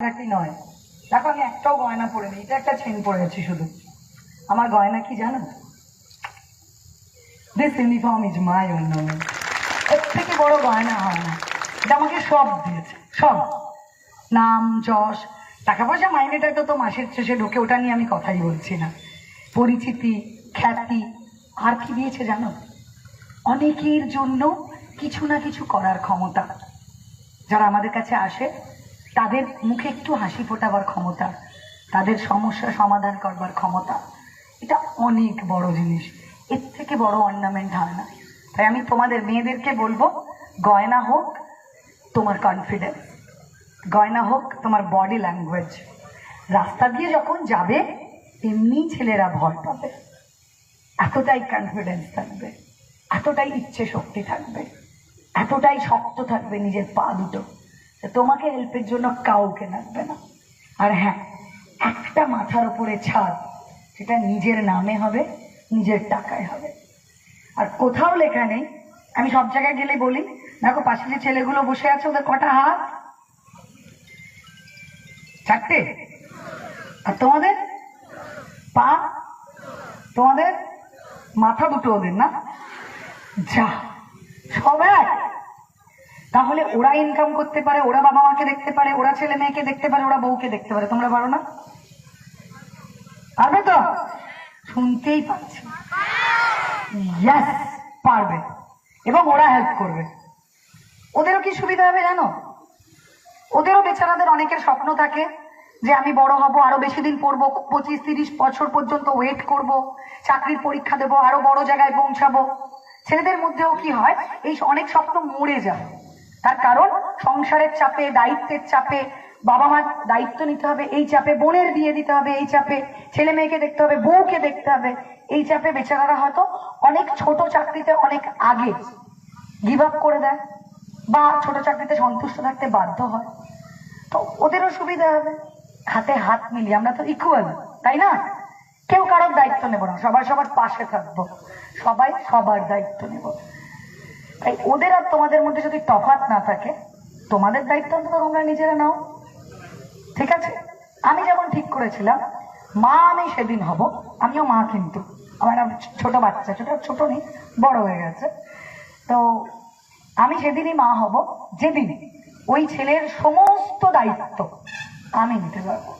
নাকি নয়। দেখো আমি একটাও গয়না পরে নি, এটা একটা চেন পরেছি শুধু। আমার গয়না কি জানো? This uniform is my ornament. এর থেকে বড় গয়না হয় না। এটা আমাকে সব দিয়েছে, সব। নাম, যশ, টাকা পয়সা মাইনেটা তো মাসের শেষে ঢোকে, ওটা নিয়ে আমি কথাই বলছি না। পরিচিতি, খ্যাতি, আর কি দিয়েছে জানো? অনেকের জন্য কিছু না কিছু করার ক্ষমতা। যারা আমাদের কাছে আসে তাদের মুখে একটু হাসি ফোটাবার ক্ষমতা, তাদের সমস্যা সমাধান করবার ক্ষমতা। এটা অনেক বড় জিনিস, এর থেকে বড় অর্নামেন্ট হয় না। তাই আমি তোমাদের মেয়েদেরকে বলবো, গয়না হোক তোমার কনফিডেন্স, গয়না হোক তোমার বডি ল্যাঙ্গুয়েজ। রাস্তা দিয়ে যখন যাবে এমনি ছেলেরা ভয় পাবে, এতটাই কনফিডেন্স থাকবে, এতটাই ইচ্ছে শক্তি থাকবে, এতটাই শক্ত থাকবে নিজের পা দুটো, তোমাকে হেল্পের জন্য কাউকে লাগবে না। আর হ্যাঁ, একটা মাথার উপরে ছাদ, সেটা নিজের নামে হবে, নিজের টাকায় হবে। আর কোথাও লেখা নেই, আমি সব জায়গায় গেলে বলি, দেখো পাশে যে ছেলেগুলো বসে আছে ওদের কটা হাত? চারটে। আর তোমাদের পা, তোমাদের মাথা দুটো ওদের না? যা, সব এক। তাহলে ওরা ইনকাম করতে পারে, ওরা বাবা মাকে দেখতে পারে, ওরা ছেলে মেয়েকে দেখতে পারে, ওরা বউকে দেখতে পারে, তোমরা পারো না? পারবে তো? শুনতেই পাচ্ছি ইয়েস, পারবে। এবং ওরা হেল্প করবে। ওদেরও কি সুবিধা হবে জানো? ওদেরও বেচারাদের অনেকের স্বপ্ন থাকে যে আমি বড় হব, আরো বেশি দিন পড়বো, 25-30 বছর পর্যন্ত ওয়েট করব, চাকরির পরীক্ষা দেবো, আরো বড় জায়গায় পৌঁছাবো। ছেলেদের মধ্যেও কি হয়, এই অনেক স্বপ্ন মরে যায়। তার কারণ সংসারের চাপে, দায়িত্বের চাপে, বাবা মার দায়িত্ব নিতে হবে এই চাপে, বোনের বিয়ে দিতে হবে এই চাপে, ছেলে মেয়েকে দেখতে হবে, বউকে দেখতে হবে এই চাপে, বেচারারা হয়তো অনেক ছোট চাকরিতে অনেক আগে গিভ আপ করে দেয়, বা ছোট চাকরিতে সন্তুষ্ট থাকতে বাধ্য হয়। তো ওদেরও সুবিধা হবে, হাতে হাত মিলিয়ে আমরা তো ইকুয়াল, তাই না? কেউ কারোর দায়িত্ব নেব না, সবাই সবার পাশে থাকবো, সবাই সবার দায়িত্ব নেব। তাই ওদের আর তোমাদের মধ্যে যদি তফাৎ না থাকে, তোমাদের দায়িত্ব তো তোমরা নিজেরা নাও, ঠিক আছে? আমি যেমন ঠিক করেছিলাম মা আমি সেদিন হব, আমিও মা, কিন্তু আমার ছোট বাচ্চা, ছোট নেই, বড় হয়ে গেছে। তো আমি সেদিনই মা হব যেদিন ওই ছেলের সমস্ত দায়িত্ব আমি নিতে পারবো।